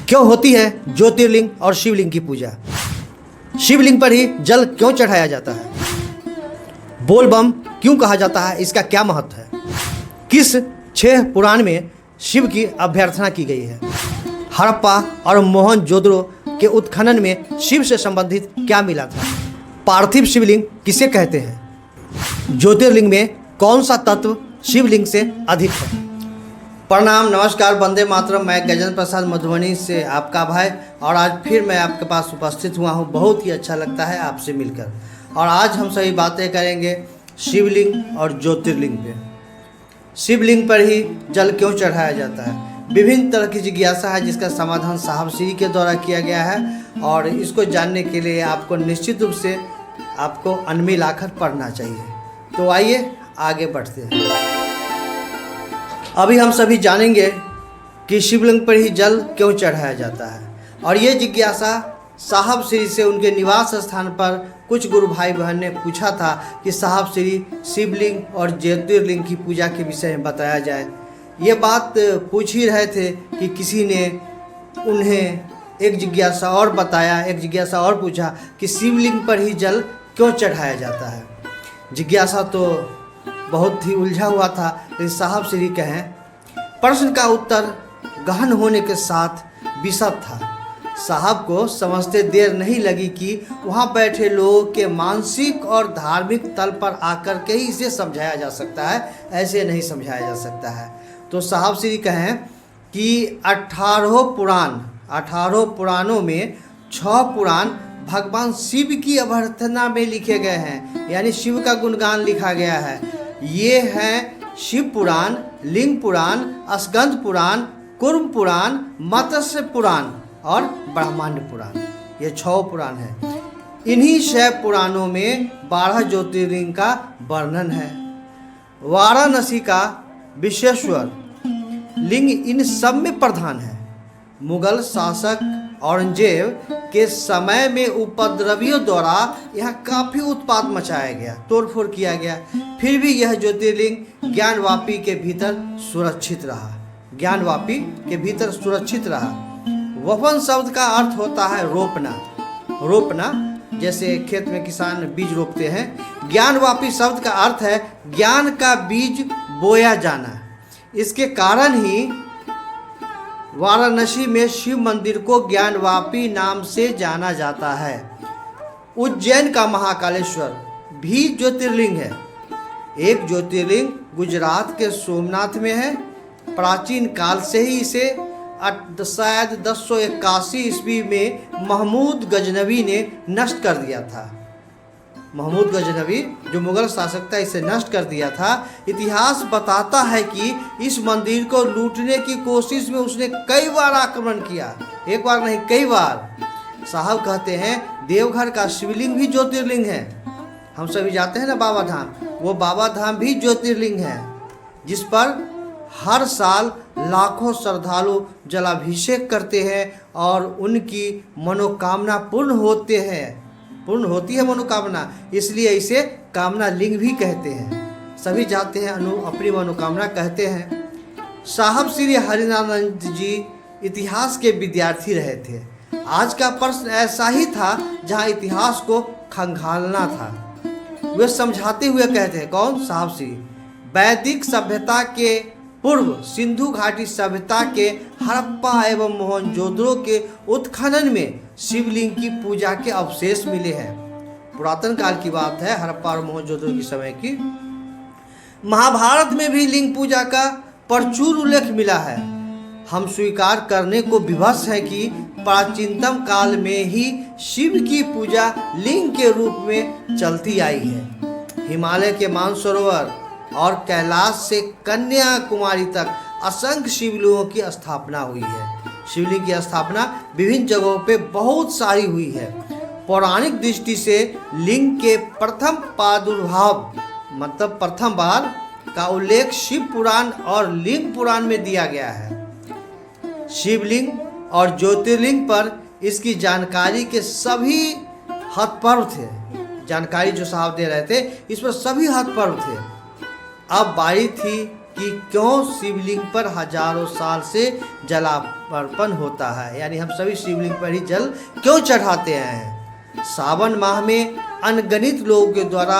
क्यों होती है ज्योतिर्लिंग और शिवलिंग की पूजा? शिवलिंग पर ही जल क्यों चढ़ाया जाता है? बोल बम क्यों कहा जाता है? इसका क्या महत्व है? किस 6 पुराण में शिव की अभ्यर्थना की गई है? हड़प्पा और मोहनजोदड़ो के उत्खनन में शिव से संबंधित क्या मिला था? पार्थिव शिवलिंग किसे कहते हैं? ज्योतिर्लिंग में कौन सा तत्व शिवलिंग से अधिक है? प्रणाम, नमस्कार, वंदे मातरम। मैं गजेंद्र प्रसाद मधुबनी से आपका भाई, और आज फिर मैं आपके पास उपस्थित हुआ हूँ। बहुत ही अच्छा लगता है आपसे मिलकर। और आज हम सभी बातें करेंगे शिवलिंग और ज्योतिर्लिंग पे। शिवलिंग पर ही जल क्यों चढ़ाया जाता है? विभिन्न तरह की जिज्ञासा है जिसका समाधान साहब श्री के द्वारा किया गया है, और इसको जानने के लिए आपको निश्चित रूप से आपको अनमिल आखर पढ़ना चाहिए। तो आइए आगे बढ़ते हैं। अभी हम सभी जानेंगे कि शिवलिंग पर ही जल क्यों चढ़ाया जाता है, और ये जिज्ञासा साहब श्री से उनके निवास स्थान पर कुछ गुरु भाई बहन ने पूछा था कि साहब श्री शिवलिंग और ज्योतिर्लिंग की पूजा के विषय में बताया जाए। ये बात पूछ ही रहे थे कि किसी ने उन्हें एक जिज्ञासा और बताया, एक जिज्ञासा और पूछा कि शिवलिंग पर ही जल क्यों चढ़ाया जाता है। जिज्ञासा तो बहुत ही उलझा हुआ था, लेकिन साहब श्री कहें प्रश्न का उत्तर गहन होने के साथ विशद था। साहब को समझते देर नहीं लगी कि वहाँ बैठे लोगों के मानसिक और धार्मिक तल पर आकर के ही इसे समझाया जा सकता है, ऐसे नहीं समझाया जा सकता है। तो साहब श्री कहें कि 18 पुराणों में 6 पुराण भगवान शिव की अभ्यर्थना में लिखे गए हैं, यानी शिव का गुणगान लिखा गया है। ये हैं शिव पुराण, लिंग पुराण, स्कंद पुराण, कूर्म पुराण, मत्स्य पुराण और ब्रह्मांड पुराण। ये 6 पुराण हैं। इन्हीं 6 पुराणों में 12 ज्योतिर्लिंग का वर्णन है। वाराणसी का विश्वेश्वर लिंग इन सब में प्रधान है। मुगल शासक औरंगजेब के समय में उपद्रवियों द्वारा यहाँ काफ़ी उत्पात मचाया गया, तोड़फोड़ किया गया, फिर भी यह ज्योतिर्लिंग ज्ञानवापी के भीतर सुरक्षित रहा। ज्ञानवापी के भीतर सुरक्षित रहा। वपन शब्द का अर्थ होता है रोपना। रोपना जैसे खेत में किसान बीज रोपते हैं। ज्ञानवापी शब्द का अर्थ है ज्ञान का बीज बोया जाना। इसके कारण ही वाराणसी में शिव मंदिर को ज्ञानवापी नाम से जाना जाता है। उज्जैन का महाकालेश्वर भी ज्योतिर्लिंग है। एक ज्योतिर्लिंग गुजरात के सोमनाथ में है। प्राचीन काल से ही इसे शायद 1081 ईस्वी में महमूद गजनवी ने नष्ट कर दिया था। महमूद गजनवी जो मुगल शासक था, इसे नष्ट कर दिया था। इतिहास बताता है कि इस मंदिर को लूटने की कोशिश में उसने कई बार आक्रमण किया, एक बार नहीं कई बार। साहब कहते हैं देवघर का शिवलिंग भी ज्योतिर्लिंग है। हम सभी जाते हैं ना बाबा धाम, वो बाबा धाम भी ज्योतिर्लिंग है, जिस पर हर साल लाखों श्रद्धालु जलाभिषेक करते हैं और उनकी मनोकामना पूर्ण होती है मनोकामना, इसलिए इसे कामना लिंग भी कहते हैं। सभी जाते हैं, अपनी मनोकामना कहते हैं। साहब श्री हरिनानंद जी इतिहास के विद्यार्थी रहे थे। आज का प्रश्न ऐसा ही था जहां इतिहास को खंगालना था। वे समझाते हुए कहते हैं, कौन? साहब श्री। वैदिक सभ्यता के पूर्व सिंधु घाटी सभ्यता के हड़प्पा एवं मोहनजोदड़ो के उत्खनन में शिवलिंग की पूजा के अवशेष मिले हैं। पुरातन काल की बात है, हड़प्पा और मोहनजोदड़ो के समय की। महाभारत में भी लिंग पूजा का प्रचुर उल्लेख मिला है। हम स्वीकार करने को विवश है कि प्राचीनतम काल में ही शिव की पूजा लिंग के रूप में चलती आई है। हिमालय के मानसरोवर और कैलाश से कन्याकुमारी तक असंख्य शिवलिंगों की स्थापना हुई है। शिवलिंग की स्थापना विभिन्न जगहों पे बहुत सारी हुई है। पौराणिक दृष्टि से लिंग के प्रथम प्रादुर्भाव मतलब प्रथम बार का उल्लेख शिव पुराण और लिंग पुराण में दिया गया है। शिवलिंग और ज्योतिर्लिंग पर इसकी जानकारी के सभी हतपर्व थे। जानकारी जो साहब दे रहे थे, इस पर सभी हतपर्व थे। अब बारी थी कि क्यों शिवलिंग पर हजारों साल से जलार्पण होता है, यानी हम सभी शिवलिंग पर ही जल क्यों चढ़ाते हैं। सावन माह में अनगिनत लोगों के द्वारा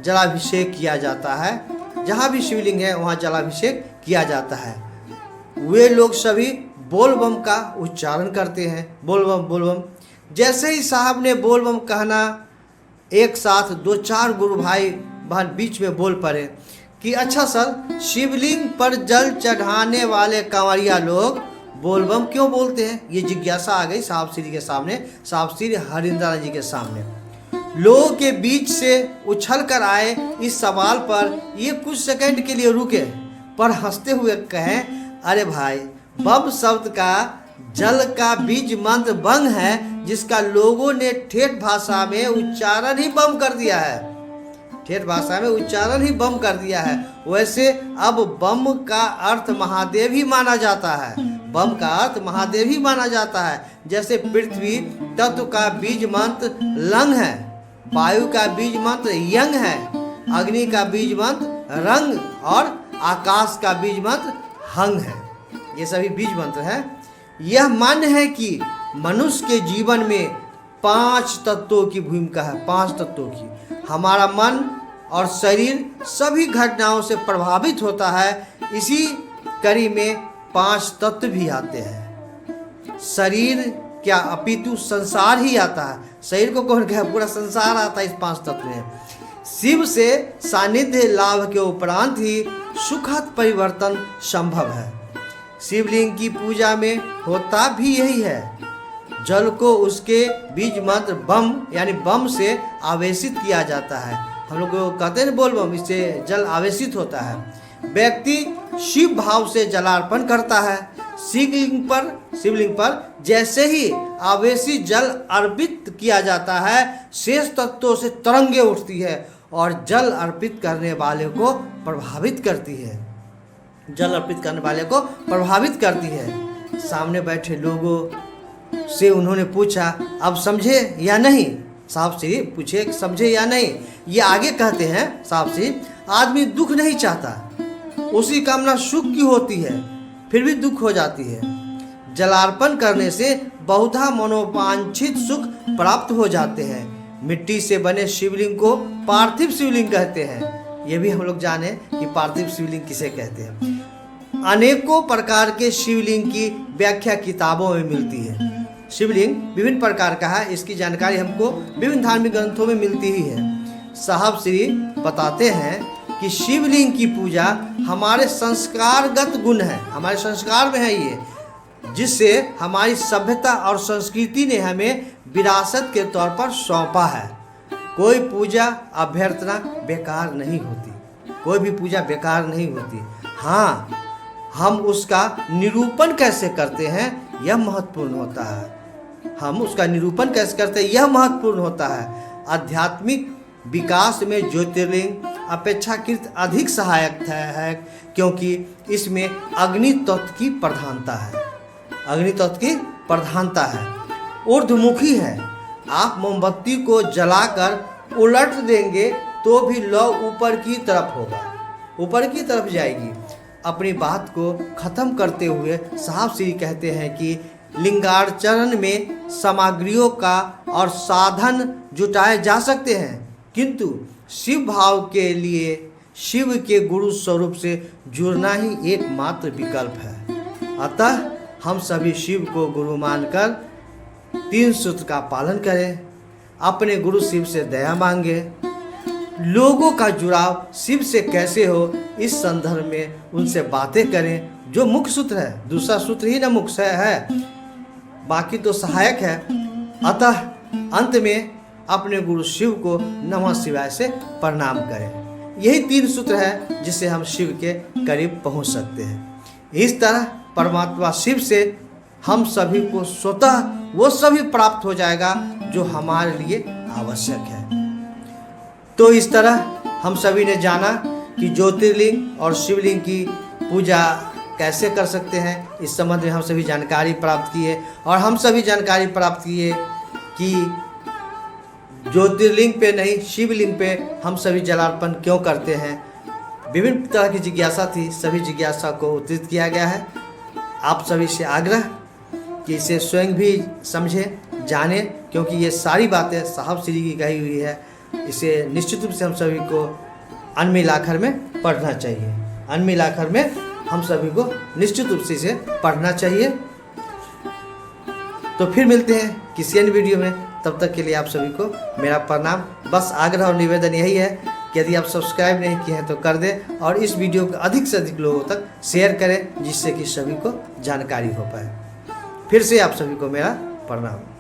जलाभिषेक किया जाता है। जहाँ भी शिवलिंग है वहाँ जलाभिषेक किया जाता है। वे लोग सभी बोल बम का उच्चारण करते हैं, बोल बम बोल बम। जैसे ही साहब ने बोल बम कहना, एक साथ 2-4 गुरु भाई बहन बीच में बोल पड़े कि अच्छा सर, शिवलिंग पर जल चढ़ाने वाले कांवरिया लोग बोल बम क्यों बोलते हैं। ये जिज्ञासा आ गई साहब श्री के सामने, साहब श्री हरिंद्र जी के सामने। लोगों के बीच से उछल कर आए इस सवाल पर ये कुछ सेकंड के लिए रुके, पर हंसते हुए कहें, अरे भाई, बम शब्द का जल का बीज मंत्र बंग है, जिसका लोगों ने ठेठ भाषा में उच्चारण ही बम कर दिया है। ठेठ भाषा में उच्चारण ही बम कर दिया है। वैसे अब बम का अर्थ महादेव ही माना जाता है। बम का अर्थ महादेव ही माना जाता है। जैसे पृथ्वी तत्व का बीज मंत्र लंग है, वायु का बीज मंत्र यंग है, अग्नि का बीज मंत्र रंग और आकाश का बीज मंत्र हंग है। ये सभी बीज मंत्र हैं। यह मान्य है कि मनुष्य के जीवन में 5 तत्वों की भूमिका है, 5 तत्वों की। हमारा मन और शरीर सभी घटनाओं से प्रभावित होता है। इसी कड़ी में 5 तत्व भी आते हैं। शरीर क्या अपितु संसार ही आता है। शरीर को कौन कहे, पूरा संसार आता है इस 5 तत्व में। शिव से सानिध्य लाभ के उपरांत ही सुखद परिवर्तन संभव है। शिवलिंग की पूजा में होता भी यही है। जल को उसके बीज मंत्र बम यानी बम से आवेशित किया जाता है। हम लोग कहते हैं बोल बम, इससे जल आवेशित होता है। व्यक्ति शिव भाव से जलार्पण करता है। शिवलिंग पर जैसे ही आवेशित जल अर्पित किया जाता है, शेष तत्वों से तरंगे उठती है और जल अर्पित करने वाले को प्रभावित करती है। जल अर्पित करने वाले को प्रभावित करती है। सामने बैठे लोगों से उन्होंने पूछा, अब समझे या नहीं। साहब श्री पूछे समझे या नहीं। ये आगे कहते हैं साहब श्री, आदमी दुख नहीं चाहता, उसी कामना सुख की होती है, फिर भी दुख हो जाती है। जलार्पण करने से बहुधा मनोवांछित सुख प्राप्त हो जाते हैं। मिट्टी से बने शिवलिंग को पार्थिव शिवलिंग कहते हैं। ये भी हम लोग जाने कि पार्थिव शिवलिंग किसे कहते हैं। अनेकों प्रकार के शिवलिंग की व्याख्या किताबों में मिलती है। शिवलिंग विभिन्न प्रकार का है, इसकी जानकारी हमको विभिन्न धार्मिक ग्रंथों में मिलती ही है। साहब श्री बताते हैं कि शिवलिंग की पूजा हमारे संस्कारगत गुण है, हमारे संस्कार में है ये, जिससे हमारी सभ्यता और संस्कृति ने हमें विरासत के तौर पर सौंपा है। कोई पूजा अभ्यर्थना बेकार नहीं होती, कोई भी पूजा बेकार नहीं होती। हाँ, हम उसका निरूपण कैसे करते हैं यह महत्वपूर्ण होता है। हम उसका निरूपण कैसे करते हैं यह महत्वपूर्ण होता है। आध्यात्मिक विकास में ज्योतिर्लिंग अपेक्षाकृत अधिक सहायक है, क्योंकि इसमें अग्नि तत्व की प्रधानता है। अग्नि तत्व की प्रधानता है, ऊर्ध्वमुखी है। आप मोमबत्ती को जलाकर उलट देंगे तो भी लौ ऊपर की तरफ होगा, ऊपर की तरफ जाएगी। अपनी बात को खत्म करते हुए साहब श्री कहते हैं कि लिंगार्चन में सामग्रियों का और साधन जुटाए जा सकते हैं, किंतु शिव भाव के लिए शिव के गुरु स्वरूप से जुड़ना ही एकमात्र विकल्प है। अतः हम सभी शिव को गुरु मानकर 3 सूत्र का पालन करें, अपने गुरु शिव से दया मांगे। लोगों का जुड़ाव शिव से कैसे हो, इस संदर्भ में उनसे बातें करें, जो मुख्य सूत्र है। दूसरा सूत्र ही ना मुख्य है, बाकी तो सहायक है। अतः अंत में अपने गुरु शिव को नमः शिवाय से प्रणाम करें। यही 3 सूत्र है जिससे हम शिव के करीब पहुंच सकते हैं। इस तरह परमात्मा शिव से हम सभी को स्वतः वो सभी प्राप्त हो जाएगा जो हमारे लिए आवश्यक है। तो इस तरह हम सभी ने जाना कि ज्योतिर्लिंग और शिवलिंग की पूजा कैसे कर सकते हैं। इस संबंध में हम सभी जानकारी प्राप्त किए, और हम सभी जानकारी प्राप्त किए कि ज्योतिर्लिंग पे नहीं शिवलिंग पे हम सभी जलार्पण क्यों करते हैं। विभिन्न तरह की जिज्ञासा थी, सभी जिज्ञासा को उद्धृत किया गया है। आप सभी से आग्रह कि इसे स्वयं भी समझें, जानें, क्योंकि ये सारी बातें साहब श्री की कही हुई है। इसे निश्चित रूप से हम सभी को अनमिल आखर में पढ़ना चाहिए। अनमिल आखर में हम सभी को निश्चित रूप से इसे पढ़ना चाहिए। तो फिर मिलते हैं किसी अन्य वीडियो में, तब तक के लिए आप सभी को मेरा प्रणाम। बस आग्रह और निवेदन यही है कि यदि आप सब्सक्राइब नहीं किए हैं तो कर दें और इस वीडियो को अधिक से अधिक लोगों तक शेयर करें, जिससे कि सभी को जानकारी हो पाए। फिर से आप सभी को मेरा प्रणाम।